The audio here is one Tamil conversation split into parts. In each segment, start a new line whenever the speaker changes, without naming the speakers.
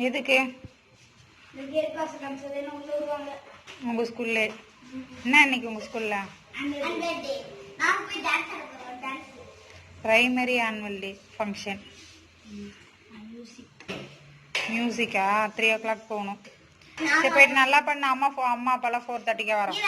எதுக்கு? உங்க ஸ்கூல்ல என்ன இன்னைக்கு உங்க ஸ்கூல்ல? Primary annual day function. மியூசிக்கா? 3 o'clock போகணும். சரி போயிட்டு நல்லா பண்ண. அம்மா அப்பாலாம் 4:30 வரோம்.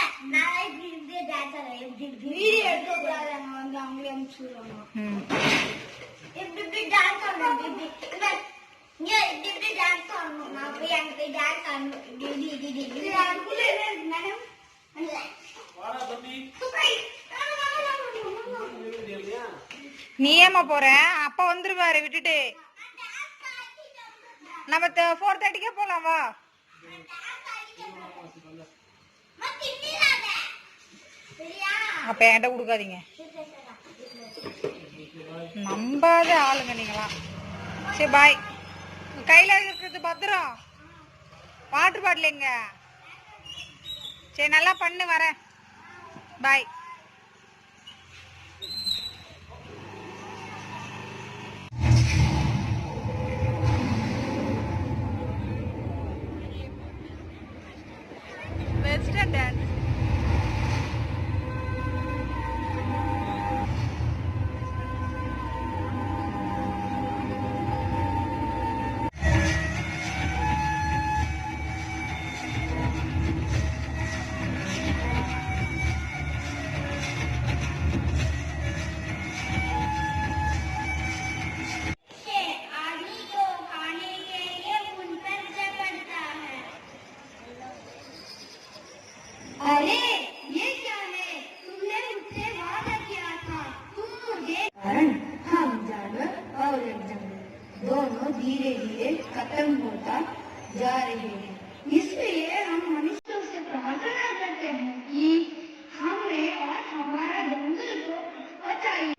நீ ஏமா போற? அப்பா வந்துருவாரு விட்டுட்டு. நம்ம 4:30 போலாம் வா. அப்ப என்கிட்ட கொடுக்காதீங்க. நம்பாத ஆளுங்க நீங்களா. சரி பாய். கையில இருக்கிறது பத்திரம். வாட்டர் பாட்டில் எங்க? சரி நல்லா பண்ணு, வரேன். பாய். Western dance.
दोनों धीरे धीरे खत्म होता जा रहे हैं। इसलिए हम मनुष्यों से प्रार्थना करते हैं कि हमें और हमारा जंगल को बचाइए।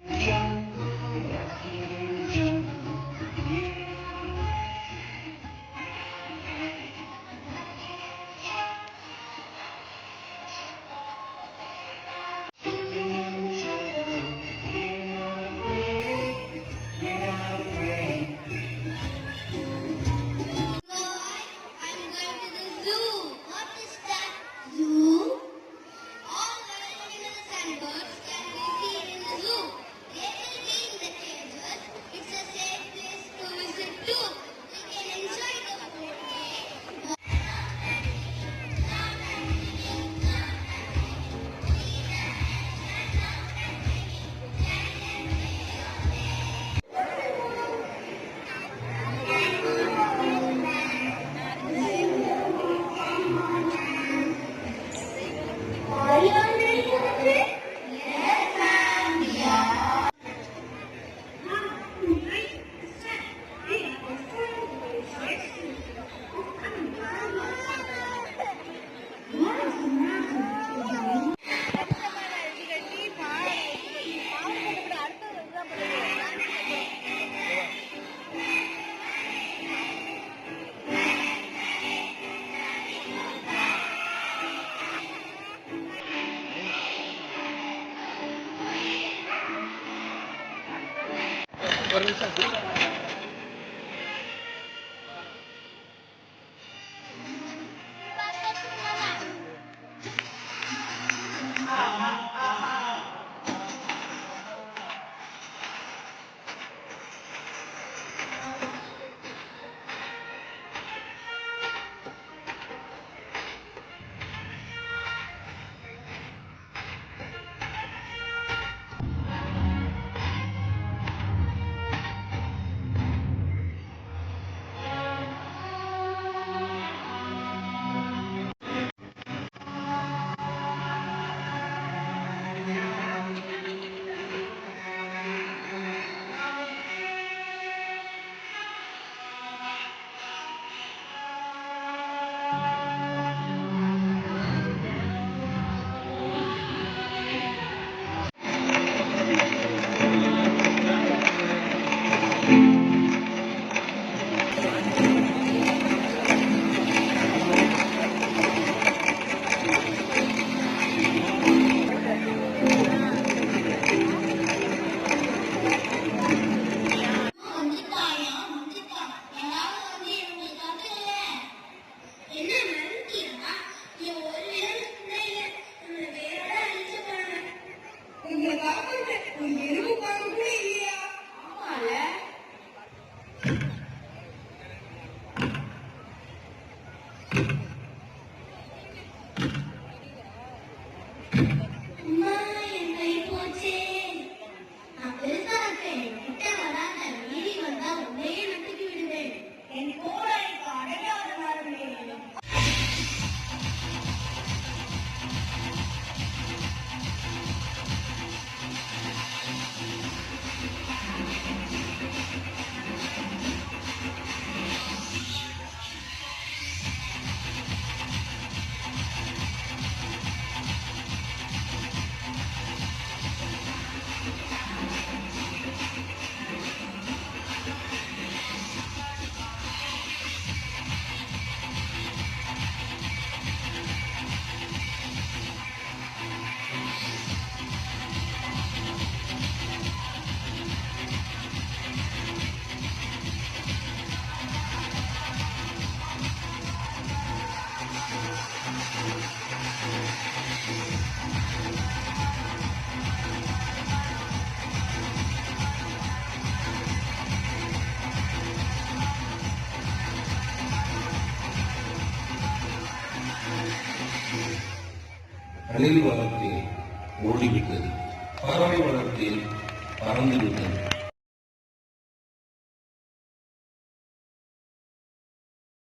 அணில் வளர்த்தேன் ஓடிவிட்டது, பறவை வளர்த்தேன் பறந்து விட்டது.